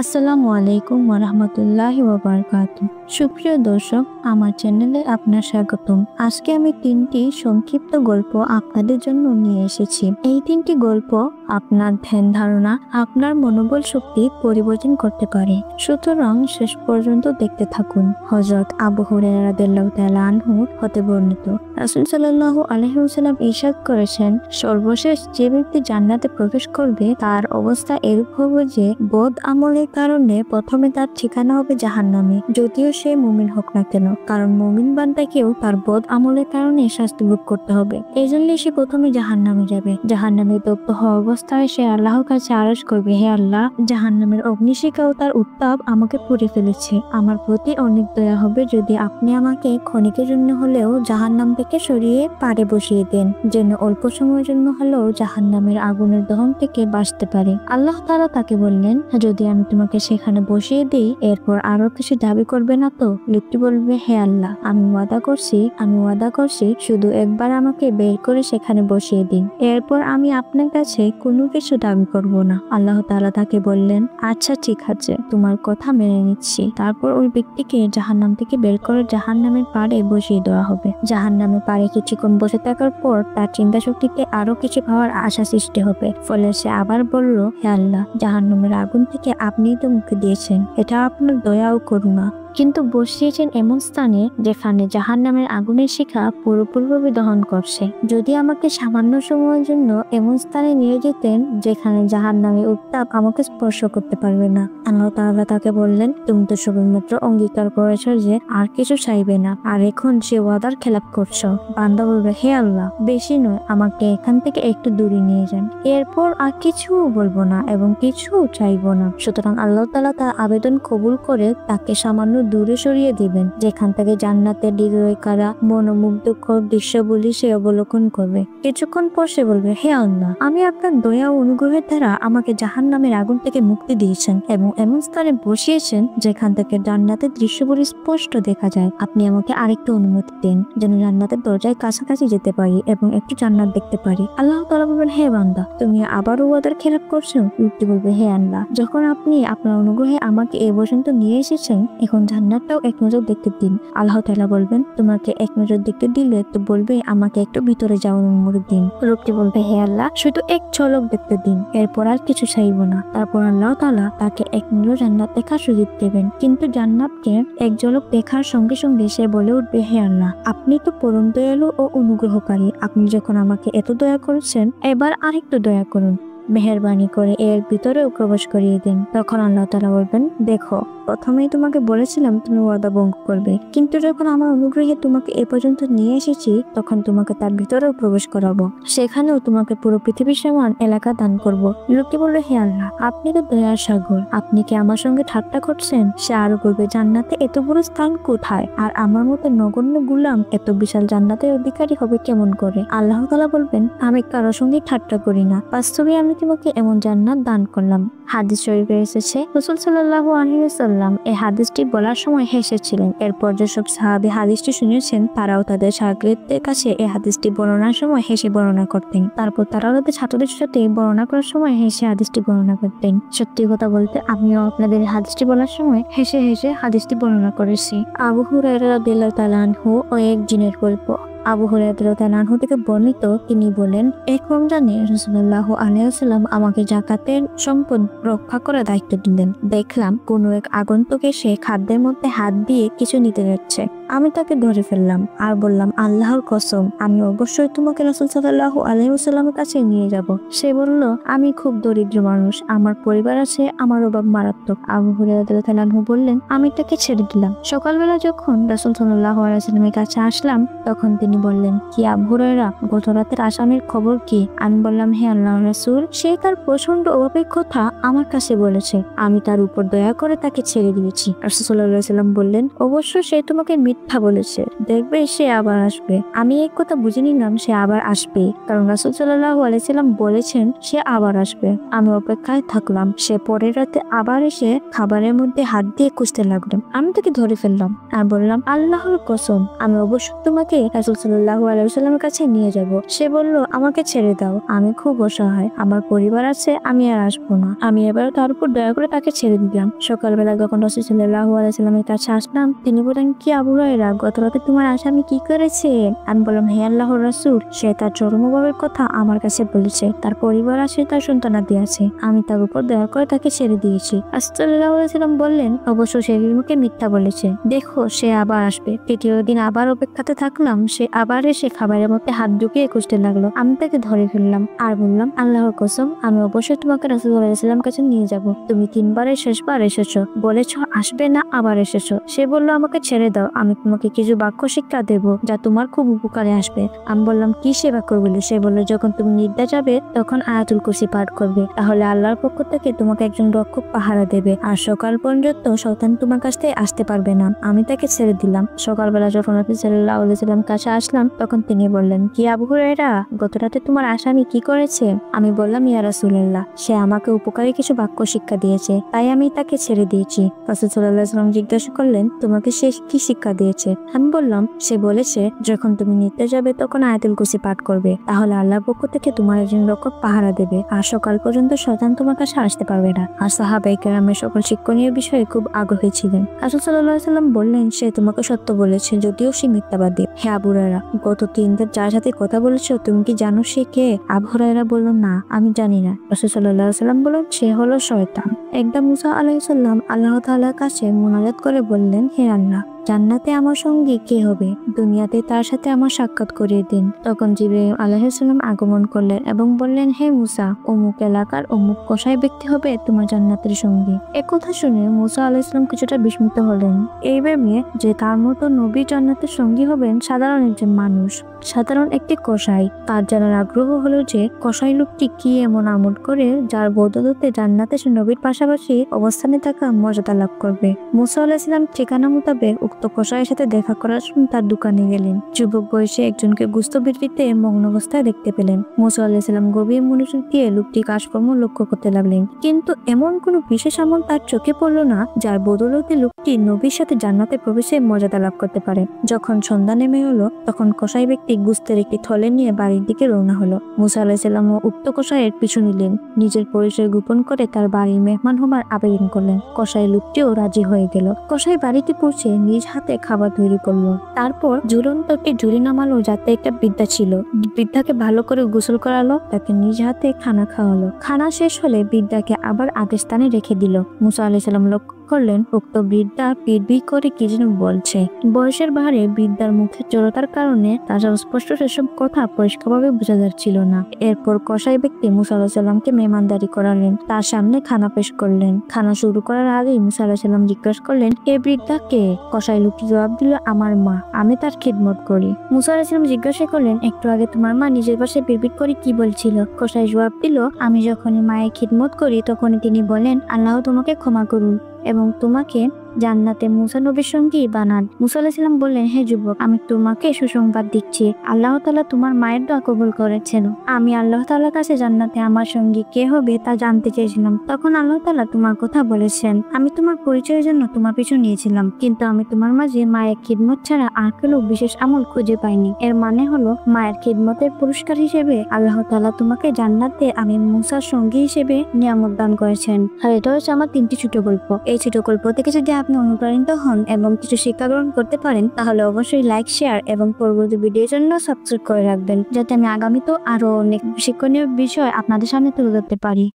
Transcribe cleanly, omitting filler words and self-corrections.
আসসালামু আলাইকুম ওয়ারাহমাতুল্লাহি ওয়া বারাকাতুহু। সুপ্রিয় দর্শক, আমার চ্যানেলে আপনার স্বাগতম। আজকে আমি তিনটি সংক্ষিপ্ত গল্প আপনাদের জন্য নিয়ে এসেছি। এই তিনটি গল্প আপনার ধ্যান ধারণা, আপনার মনোবল শক্তি পরিবর্তন করতে পারে। সুতরাং শেষ পর্যন্ত দেখতে থাকুন। হযরত আবু হুরায়রা রাদিয়াল্লাহু তাআলা আনহু হতে বর্ণিত, রাসূল সাল্লাল্লাহু আলাইহি ওয়াসাল্লাম ইরশাদ করেছেন, সর্বশেষ যে ব্যক্তি জান্নাতে প্রবেশ করবে তার অবস্থা এরূপ হবে যে বদ আমলের কারণে প্রথমে তার ঠিকানা হবে জাহান্নামে, যদিও সে মুমিন হোক না কেন। কারণ মুমিন বান্দাকেও তার বদ আমলের কারণে শাস্তি ভোগ করতে হবে। এই জন্য সে প্রথমে জাহান্নামে যাবে। জাহান্নামে দগ্ধ হওয়া অবস্থায় সে আল্লাহর কাছে আরজ করবে, হে আল্লাহ, জাহান্নামের অগ্নিশিখা ও তার উত্তাপ আমাকে পুড়ে ফেলেছে। আমার প্রতি অনেক দয়া হবে যদি আপনি আমাকে ক্ষণিকের জন্য হলেও জাহান্নাম থেকে সরিয়ে পাড়ে বসিয়ে দেন, যেন অল্প সময়ের জন্য হলেও জাহান্নামের আগুনের দহন থেকে বাঁচতে পারে। আল্লাহ তাআলা তাকে বললেন, যদি আমি তোমাকে সেখানে বসিয়ে দিই, এরপর আরো কিছু দাবি করবে না তো? লোকটি বলবে, হে আল্লাহ, আমি ওয়াদা করছি শুধু একবার আমাকে বের করে সেখানে বসিয়ে দিন, এরপর আমি আপনার কাছে কোনো কিছু দাবি করব না। আল্লাহ তাআলা তাকে বললেন, আচ্ছা ঠিক আছে, তোমার কথা মেনে নিচ্ছি। তারপর ওই ব্যক্তিকে জাহান্নাম থেকে বের করে জাহান্নামের পাড়ে বসিয়ে দেওয়া হবে। জাহান্নামের পাড়ে কিছুক্ষণ বসে থাকার পর তার চিন্তা শক্তিতে আরো কিছু পাওয়ার আশা সৃষ্টি হবে। ফলে সে আবার বলল, হে আল্লাহ, জাহান্নামের আগুন থেকে আপনিই তো মুক্তি দিয়েছেন, এটা আপনার দয়া ও করুণা। কিন্তু বসিয়েছেন এমন স্থানে যেখানে জাহান্নামের আগুনের শিখা পুরোপুরিভাবে দহন করছে। যদি আমাকে সামান্য সময়ের জন্য এমন স্থানে নিয়ে যেতেন যেখানে জাহান্নামের উত্তাপ আমাকে স্পর্শ করতে পারবে না। আল্লাহ তাআলা তাকে বললেন, তুমি তো সবেমাত্র অঙ্গীকার করেছো যে আর কিছু চাইবে না, আর এখন সে ওয়াদার খেলাপ করছো। বান্দা বলবে, হে আল্লাহ, বেশি নয়, আমাকে এখান থেকে একটু দূরে নিয়ে যান, এরপর আর কিছু বলবো না এবং কিছু চাইবো না। সুতরাং আল্লাহ তাআলা তার আবেদন কবুল করে তাকে সামান্য দূরে সরিয়ে দিবেন, যেখান থেকে জান্নাতের হৃদয় কারা মনোমুগ্ধকর দৃশ্যগুলি সে অবলোকন করবে। কিছুক্ষণ পর সে বলবে, হে আল্লাহ, আমি আপনার দয়া ও অনুগ্রহের দ্বারা আমাকে জাহান্নামের আগুন থেকে মুক্তি দিয়েছেন এবং এমন স্থানে বসিয়েছেন যেখান থেকে জান্নাতের দৃশ্যগুলি স্পষ্ট দেখা যায়। আপনি আমাকে আরেকটু অনুমতি দেন যেন জান্নাতের দরজায় কাছাকাছি যেতে পারি এবং একটু জান্নাত দেখতে পারি। আল্লাহ তাআলা বলবেন, হে বান্দা, তুমি আবারও ওয়াদার খেলাপ করছো? লোকটি বলবে, হে আল্লাহ, যখন আপনি আপনার অনুগ্রহে আমাকে এ পর্যন্ত নিয়ে এসেছেন, এখন জান্নাতটাও এক নজর দেখতে দিন। আল্লাহ তাআলা বলবেন, তোমাকে এক নজর দেখতে দিলে তো বলবে আমাকে একটু ভিতরে যাওয়ার অনুমতি দিন। লোকটি বলবে, হে আল্লাহ, শুধু এক ঝলক দেখতে দিন, এরপর আর কিছু চাইব না। তারপর আল্লাহ তাআলা তাকে এক নজর জান্নাত দেখার সুযোগ দেবেন। কিন্তু জান্নাতকে এক ঝলক দেখার সঙ্গে সঙ্গে সে বলে উঠবে, হে আল্লাহ, আপনি তো পরম দয়ালু ও অনুগ্রহকারী। আপনি যখন আমাকে এত দয়া করেছেন, এবার আরেকটু দয়া করুন, মেহেরবানি করে এর ভিতরেও প্রবেশ করিয়ে দিন। তখন আল্লাহ তাআলা বলবেন, দেখো, প্রথমেই তোমাকে বলেছিলাম তুমি ওয়াদা ভঙ্গ করবে, কিন্তু যখন আমার অনুগ্রহে তোমাকে এ পর্যন্ত নিয়ে এসেছি, তখন তোমাকে তার ভিতরেও প্রবেশ করাবো, সেখানেও তোমাকে পুরো পৃথিবীর সমান এলাকা দান করব। লোকটি বলল, হে আল্লাহ, আপনি তো দয়ার সাগর, আপনি কি আমার সঙ্গে ঠাট্টা করছেন? সে আরো বলবে, জান্নাতে এত বড় স্থান কোথায়, আর আমার মতো নগণ্য গুলাম এত বিশাল জান্নাতের অধিকারী হবে কেমন করে? আল্লাহ তাআলা বলবেন, আমি কারোর সঙ্গে ঠাট্টা করি না, বাস্তবে আমি তোমাকে এমন জান্নাত দান করলাম। হাদিস শরীফে এসেছে, রাসূল সাল্লাল্লাহু আলাইহি ওয়াসাল্লাম এই হাদিসটি বলার সময় হেসেছিলেন। এরপর যেসব সাহাবী হাদিসটি শুনেছেন তারাও তাদের শাগিরদের কাছে এই হাদিসটি বর্ণনার সময় হেসে বর্ণনা করতেন। তারপর তারাও তাদের ছাত্রদের সাথে বর্ণনা করার সময় হেসে হাদিসটি বর্ণনা করতেন। সত্যি কথা বলতে আমিও আপনাদের হাদিসটি বলার সময় হেসে হেসে হাদিসটি বর্ণনা করেছি। আবু হুরায়রা রাদিয়াল্লাহু তাআলা আনহু ও এক জিনের গল্প। আবু হুরায়রা রাদিয়াল্লাহু তাআলা আনহু থেকে বর্ণিত, তিনি বলেন, এক রমজানে রাসূলুল্লাহ আলাইহি ওয়াসাল্লাম আমাকে যাকাতের সম্পদ রক্ষা করার দায়িত্ব দিলেন। দেখলাম কোন এক আগন্তুক এসে খাদ্যের মধ্যে হাত দিয়ে কিছু নিতে যাচ্ছে। আমি তাকে ধরে ফেললাম আর বললাম, আল্লাহর কসম, আমি অবশ্যই তোমাকে রাসূল সাল্লাল্লাহু আলাইহি ওয়াসাল্লামের কাছে নিয়ে যাব। সে বলল, আমি খুব দরিদ্র মানুষ, আমার পরিবার আছে, আমার অভাব মারাত্মক। আবু হুরায়রা রাদিয়াল্লাহু তাআলা আনহু বললেন, আমি তাকে ছেড়ে দিলাম। সকালবেলা যখন রাসূল সাল্লাল্লাহু আলাইহি ওয়াসাল্লামের কাছে আসলাম, তখন তিনি বললেন, কি আবু হুরায়রা, গত রাতের আসামির খবর কি? আমি বললাম, হে আল্লাহর রাসূল, সে তার প্রচন্ড অভাবের কথা আমার কাছে বলেছে, আমি তার উপর দয়া করে তাকে ছেড়ে দিয়েছি। রাসূল সাল্লাল্লাহু আলাইহি ওয়াসাল্লাম বললেন, অবশ্য সে তোমাকে মিথ্যা বলেছে, দেখবে সে আবার আসবে। আমি এই কথা বুঝে নিলাম সে আবার আসবে, কারণ রাসূল সাল্লাল্লাহু আলাইহি সাল্লাম বলেছেন সে আবার আসবে। আমি অপেক্ষায় থাকলাম। সে পরের রাতে আবার এসে খাবারের মধ্যে হাত দিয়ে খুঁজতে লাগলো। আমি তাকে ধরে ফেললাম আর বললাম, আল্লাহর কসম, আমি অবশ্যই তোমাকে রাসূল সাল্লাল্লাহু আলাইহি সাল্লামের কাছে নিয়ে যাব। সে বলল, আমাকে ছেড়ে দাও, আমি খুব অসহায়, আমার পরিবার আছে, আমি আর আসবো না। আমি এবার তার উপর দয়া করে তাকে ছেড়ে দিলাম। সকালবেলা যখন রাসূল সাল্লাল্লাহু আলাইহি সাল্লামের কাছে আসলাম, তিনি বললেন, কি আবু হুরায়রা, গত রাতে তোমার আসামি কি করেছে? আমি বললাম, হে আল্লাহর রাসূল, সে তার চরমভাবের কথা আমার কাছে বলেছে, তার পরিবার আছে, তার সন্তানাদি আছে, আমি তার উপর দয়া করে তাকে ছেড়ে দিয়েছি। রাসূল সাল্লাল্লাহু আলাইহি সাল্লাম বললেন, অবশ্য সে মুখে মিথ্যা বলেছে, দেখো সে আবার আসবে। তৃতীয় দিন আবার অপেক্ষাতে থাকলাম। সে আবার এসে খাবারের মধ্যে হাত ঢুকিয়ে খুঁজতে লাগলো। আমি তাকে ধরে ফেললাম আর বললাম, আল্লাহর কসম, আমি অবশ্যই তোমাকে রাসূল সাল্লাল্লাহু আলাইহি সাল্লামের কাছে নিয়ে যাব। তুমি তিনবারের শেষবার এসেছো, বলেছো আসবে না, আবার এসেছো। সে বলল, আমাকে ছেড়ে দাও, আমি তোমাকে কিছু বাক্য শিক্ষা দেব যা তোমার খুব উপকারে আসবে। আমি বললাম, কি সে বাক্যগুলি? সে বলল, যখন তুমি নিদ্রা যাবে তখন আয়াতুল কুরসি পাঠ করবে, তাহলে আল্লাহর পক্ষ থেকে তোমাকে একজন রক্ষক পাহারা দেবে, আর সকাল পর্যন্ত শয়তান তোমার কাছ থেকে আসতে পারবে না। আমি তাকে ছেড়ে দিলাম। সকালবেলা যখন রাসূল সাল্লাল্লাহু আলাইহি সাল্লাম কাছে আসলাম, তখন তিনি বললেন, কি আবু হুরায়রা, গত রাতে তোমার আসামি কি করেছে? আমি বললাম, ইয়া রাসূলুল্লাহ, সে আমাকে উপকারী কিছু বাক্য শিক্ষা দিয়েছে, তাই আমি তাকে ছেড়ে দিয়েছি। রাসূল সাল্লাল্লাহু আলাইহি সাল্লাম জিজ্ঞাসা করলেন, তোমাকে সে কি শিক্ষা দিয়েছে? আমি বললাম, সে বলেছে যখন তুমি নিতে যাবে তখন আয়াতুল কুরসি পাঠ করবে, তাহলে আল্লাহর পক্ষ থেকে তোমার একজন রক্ষক পাহারা দেবে, আর সকাল পর্যন্ত শয়তান তোমার কাছে আসতে পারবে না। আর সাহাবায়ে কেরামের সকল শিক্ষণীয় বিষয়ে খুব আগ্রহী ছিলেন। রাসূল সাল্লাল্লাহু আলাইহি সাল্লাম বললেন, সে তোমাকে সত্য বলেছে, যদিও সে মিথ্যাবাদী। হে আবু হুরায়রা, গত 3 দিন যার সাথে কথা বলেছো, তুমি কি জানো সে কে? আবু হুরায়রা বলল, না, আমি জানি না। রাসূল সাল্লাল্লাহু আলাইহি সাল্লাম বললেন, সে হলো শয়তান। একদা মুসা আলাইহিস সালাম আল্লাহ তাআলার কাছে মুনাজাত করে বললেন, হে আল্লাহ, জান্নাতে আমার সঙ্গী কে হবে? দুনিয়াতে তার সাথে আমার সাক্ষাৎ করিয়ে দিন। তখন জিবরাইল আলাইহিস সালাম আগমন করলেন এবং বললেন, হে মুসা, অমুক এলাকার অমুক কসাই ব্যক্তি হবে তোমার জান্নাতের সঙ্গী। একথা শুনে মুসা আলাইহিস সালাম কিছুটা বিস্মিত হলেন, এই ভেবে যে তার মতো নবী জান্নাতের সঙ্গী হবেন সাধারণ একজন মানুষ, সাধারণ একটি কসাই। তার জানার আগ্রহ হলো যে কসাই লোকটি কি এমন আমল করে যার বদৌলতে জান্নাতে সে নবীর পাশাপাশি অবস্থানে থাকা মর্যাদা লাভ করবে। মুসা আলাইহিস সালাম ঠিকানা মোতাবেক উক্ত কসাইয়ের সাথে দেখা করার জন্য তার দোকানে গেলেন। যুবক বয়সে একজনকে গোশত বিক্রিতে মগ্ন অবস্থায় দেখতে পেলেন। মুসা আলাইহিস সালাম গভীর মনোযোগ দিয়ে লোকটি কাজকর্ম লক্ষ্য করতে লাগলেন, কিন্তু এমন কোনো বিশেষ আমল তার চোখে পড়ল না যার বদৌলতে লোকটি নবীর সাথে জান্নাতে প্রবেশের মর্যাদা লাভ করতে পারে। যখন সন্ধ্যা নেমে এলো, তখন কসাই ব্যক্তি গোশতের একটি থলে নিয়ে বাড়ির দিকে রওনা হলো। মুসা আলাইহিস সালাম উক্ত কসাইয়ের পিছু নিলেন, নিজের পরিচয় গোপন করে তার বাড়ির মেহমান হবার আবেদন করলেন। কসাই লোকটিও রাজি হয়ে গেল। কসাই বাড়িতে পৌঁছে নিজ হাতে খাবার তৈরি করলো, তারপর ঝুলন্ত একটি ঝুড়ি নামালো যাতে একটা বৃদ্ধা ছিল। বৃদ্ধাকে ভালো করে গোসল করালো, তাকে নিজ হাতে খানা খাওয়ালো। খানা শেষ হলে বৃদ্ধাকে আবার আগের স্থানে রেখে দিল। মুসা আলাইহিস সালাম লক্ষ্য করলেন উক্ত বৃদ্ধা পিড়বিড় করে কি যেন বলছে। বয়সের ভারে বৃদ্ধার মুখে জড়তার কারণে তার স্পষ্ট সেসব কথা পরিষ্কারভাবে বোঝা যাচ্ছিল না। এরপর কসাই ব্যক্তি মুসা আলাইহিস সালামকে মেহমানদারি করালেন, তার সামনে খানা পেশ করলেন। খানা শুরু করার আগেই মুসা আলাইহিস সালাম জিজ্ঞাসা করলেন, এ বৃদ্ধা কে? কসাই লোকটি জবাব দিল, আমার মা, আমি তার খিদমত করি। মুসা আলাইহিস সালাম জিজ্ঞাসা করলেন, একটু আগে তোমার মা নিজের পাশে বিড়বিড় করে কি বলছিল? কসাই জবাব দিল, আমি যখনই মায়ের খিদমত করি তখনই তিনি বলেন, আল্লাহ তোমাকে ক্ষমা করুন এবং তোমাকে জান্নাতে মুসা নবীর সঙ্গী বানান। মুসা আলাইহিস সালাম বললেন, হে যুবক, আমি তোমাকে সুসংবাদ দিচ্ছি, আল্লাহ তাআলা তোমার মায়ের দোয়া কবুল করেছেন। আমি আল্লাহ তাআলার কাছে জান্নাতে আমার সঙ্গী কে হবে তা জানতে চেয়েছিলাম, তখন আল্লাহ তাআলা তোমার কথা বলেছেন। আমি তোমার পরিচয়ের জন্য তোমার পিছু নিয়েছিলাম, কিন্তু আমি তোমার মাঝে মায়ের খিদমত ছাড়া আর কোনো বিশেষ আমল খুঁজে পাইনি। এর মানে হলো মায়ের খিদমতের পুরস্কার হিসেবে আল্লাহ তাআলা তোমাকে জান্নাতে আমি মুসার সঙ্গী হিসেবে নিয়ামত দান করেছেন। আর এটা হচ্ছে আমার 3টি ছোট গল্প। এই ছোট গল্প থেকে যদি আপনি অনুপ্রাণিত হন এবং কিছু শিক্ষা গ্রহণ করতে পারেন, তাহলে অবশ্যই লাইক, শেয়ার এবং পরবর্তী ভিডিওর জন্য সাবস্ক্রাইব করে রাখবেন, যাতে আমি আগামীতেও আরো অনেক শিক্ষণীয় বিষয় আপনাদের সামনে তুলে ধরতে পারি।